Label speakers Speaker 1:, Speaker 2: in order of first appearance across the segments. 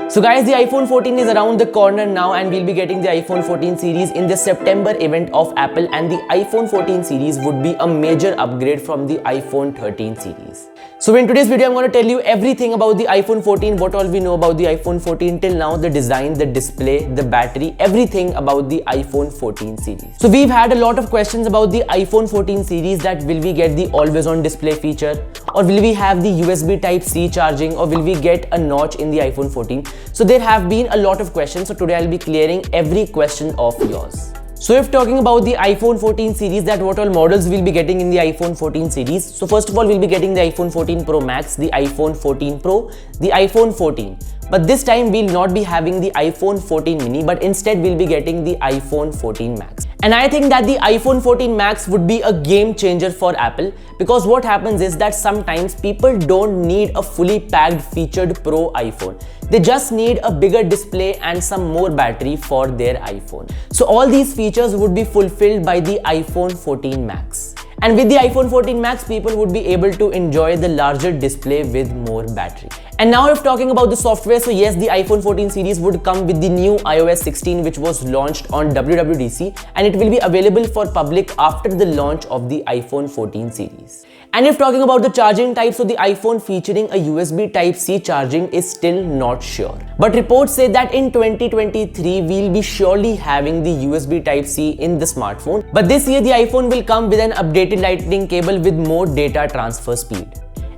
Speaker 1: So guys, the iPhone 14 is around the corner now and we'll be getting the iPhone 14 series in the September event of Apple, and the iPhone 14 series would be a major upgrade from the iPhone 13 series. So in today's video, I'm going to tell you everything about the iPhone 14, what all we know about the iPhone 14 till now, the design, the display, the battery, everything about the iPhone 14 series. So we've had a lot of questions about the iPhone 14 series, that will we get the always on display feature, or will we have the USB Type-C charging, or will we get a notch in the iPhone 14? So there have been a lot of questions, so today I'll be clearing every question of yours. So if talking about the iPhone 14 series, that what all models we'll be getting in the iPhone 14 series. So first of all, we'll be getting the iPhone 14 Pro Max, the iPhone 14 Pro, the iPhone 14. But this time we'll not be having the iPhone 14 mini, but instead we'll be getting the iPhone 14 Max. And I think that the iPhone 14 Max would be a game changer for Apple, because what happens is that sometimes people don't need a fully packed featured Pro iPhone. They just need a bigger display and some more battery for their iPhone. So all these features would be fulfilled by the iPhone 14 Max. And with the iPhone 14 Max, people would be able to enjoy the larger display with more battery. And now if talking about the software, so yes, the iPhone 14 series would come with the new iOS 16, which was launched on WWDC, and it will be available for public after the launch of the iPhone 14 series. And if talking about the charging type, so the iPhone featuring a USB Type-C charging is still not sure. But reports say that in 2023, we'll be surely having the USB Type-C in the smartphone. But this year, the iPhone will come with an updated Lightning cable with more data transfer speed.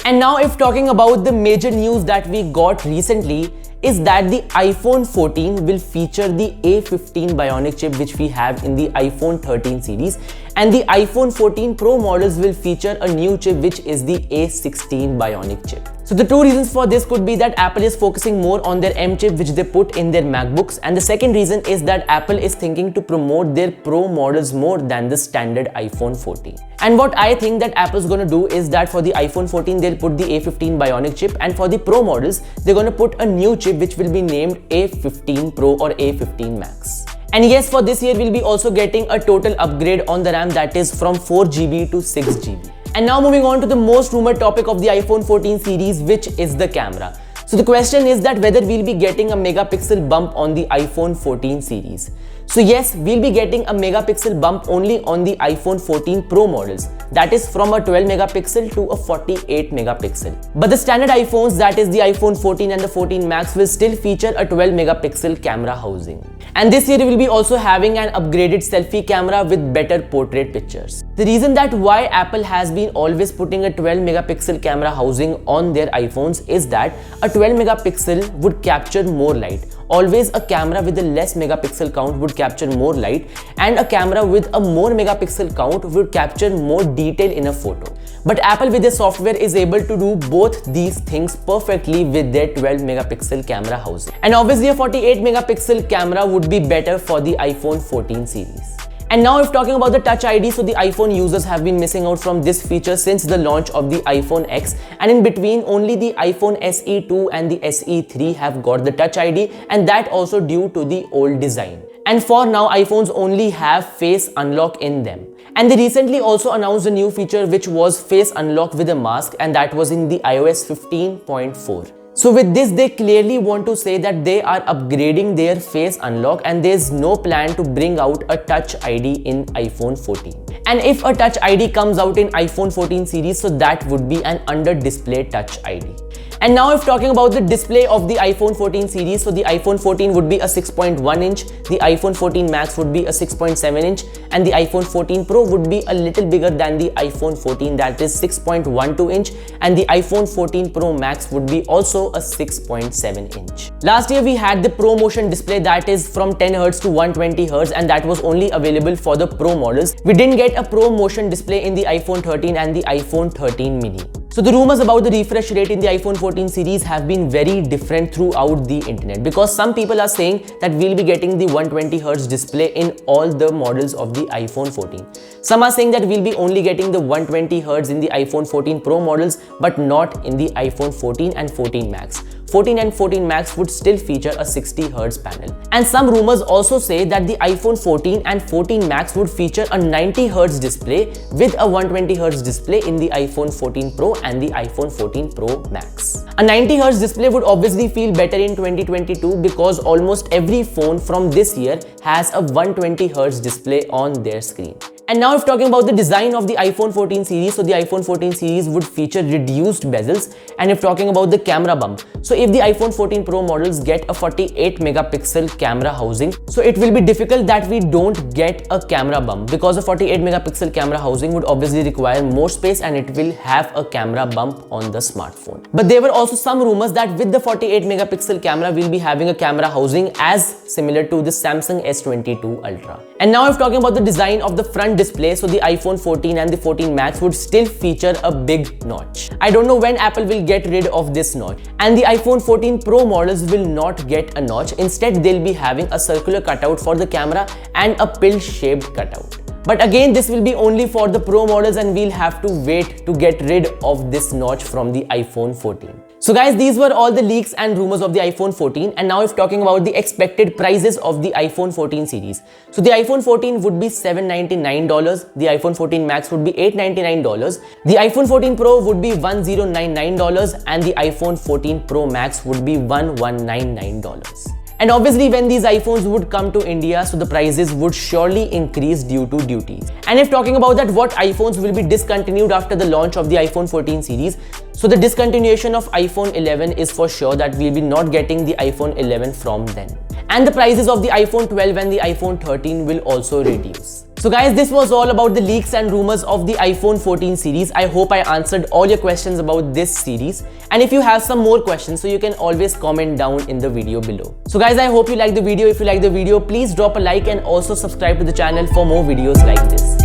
Speaker 1: And now if talking about the major news that we got recently, is that the iPhone 14 will feature the A15 Bionic chip, which we have in the iPhone 13 series, and the iPhone 14 Pro models will feature a new chip, which is the A16 Bionic chip. So the two reasons for this could be that Apple is focusing more on their M chip, which they put in their MacBooks, and the second reason is that Apple is thinking to promote their Pro models more than the standard iPhone 14. And what I think that Apple's gonna do is that for the iPhone 14, they'll put the A15 Bionic chip, and for the Pro models, they're gonna put a new chip which will be named A15 Pro or A15 Max. And yes, for this year, we'll be also getting a total upgrade on the RAM, that is from 4GB to 6GB. And now moving on to the most rumored topic of the iPhone 14 series, which is the camera. So the question is that whether we'll be getting a megapixel bump on the iPhone 14 series. So yes, we'll be getting a megapixel bump only on the iPhone 14 Pro models, that is from a 12 megapixel to a 48 megapixel. But the standard iPhones, that is the iPhone 14 and the 14 Max, will still feature a 12 megapixel camera housing. And this year we will be also having an upgraded selfie camera with better portrait pictures. The reason that why Apple has been always putting a 12 megapixel camera housing on their iPhones is that a 12 megapixel would capture more light. Always a camera with a less megapixel count would capture more light, and a camera with a more megapixel count would capture more detail in a photo. But Apple with their software is able to do both these things perfectly with their 12 megapixel camera housing. And obviously a 48 megapixel camera would be better for the iPhone 14 series. And now if talking about the Touch ID, so the iPhone users have been missing out from this feature since the launch of the iPhone X, and in between only the iPhone SE2 and the SE3 have got the Touch ID, and that also due to the old design. And for now, iPhones only have Face Unlock in them. And they recently also announced a new feature which was Face Unlock with a mask, and that was in the iOS 15.4. So with this, they clearly want to say that they are upgrading their Face Unlock, and there's no plan to bring out a Touch ID in iPhone 14. And if a Touch ID comes out in iPhone 14 series, so that would be an under-display Touch ID. And now if talking about the display of the iPhone 14 series, so the iPhone 14 would be a 6.1 inch, the iPhone 14 Max would be a 6.7 inch, and the iPhone 14 Pro would be a little bigger than the iPhone 14, that is 6.12 inch, and the iPhone 14 Pro Max would be also a 6.7 inch. Last year we had the Pro Motion display, that is from 10Hz to 120Hz, and that was only available for the Pro models. We didn't get a Pro Motion display in the iPhone 13 and the iPhone 13 mini. So the rumors about the refresh rate in the iPhone 14 series have been very different throughout the internet, because some people are saying that we'll be getting the 120Hz display in all the models of the iPhone 14. Some are saying that we'll be only getting the 120Hz in the iPhone 14 Pro models, but not in the iPhone 14 and 14 Max. 14 and 14 Max would still feature a 60Hz panel. And some rumors also say that the iPhone 14 and 14 Max would feature a 90Hz display with a 120Hz display in the iPhone 14 Pro and the iPhone 14 Pro Max. A 90Hz display would obviously feel better in 2022 because almost every phone from this year has a 120Hz display on their screen. And now if talking about the design of the iPhone 14 series, so the iPhone 14 series would feature reduced bezels. And if talking about the camera bump, so if the iPhone 14 Pro models get a 48 megapixel camera housing, so it will be difficult that we don't get a camera bump because a 48 megapixel camera housing would obviously require more space and it will have a camera bump on the smartphone. But there were also some rumors that with the 48 megapixel camera, we'll be having a camera housing as similar to the Samsung S22 Ultra. And now if talking about the design of the front display, so the iPhone 14 and the 14 Max would still feature a big notch. I don't know when Apple will get rid of this notch. And the iPhone 14 Pro models will not get a notch. Instead, they'll be having a circular cutout for the camera and a pill-shaped cutout. But again, this will be only for the Pro models and we'll have to wait to get rid of this notch from the iPhone 14. So guys, these were all the leaks and rumors of the iPhone 14. And now if talking about the expected prices of the iPhone 14 series. So the iPhone 14 would be $799, the iPhone 14 Max would be $899, the iPhone 14 Pro would be $1099 and the iPhone 14 Pro Max would be $1199. And obviously when these iPhones would come to India, so the prices would surely increase due to duties. And if talking about that, what iPhones will be discontinued after the launch of the iPhone 14 series, so the discontinuation of iPhone 11 is for sure that we'll be not getting the iPhone 11 from then. And the prices of the iPhone 12 and the iPhone 13 will also reduce. So guys, this was all about the leaks and rumors of the iPhone 14 series. I hope I answered all your questions about this series. And if you have some more questions, so you can always comment down in the video below. So guys, I hope you liked the video. If you like the video, please drop a like and also subscribe to the channel for more videos like this.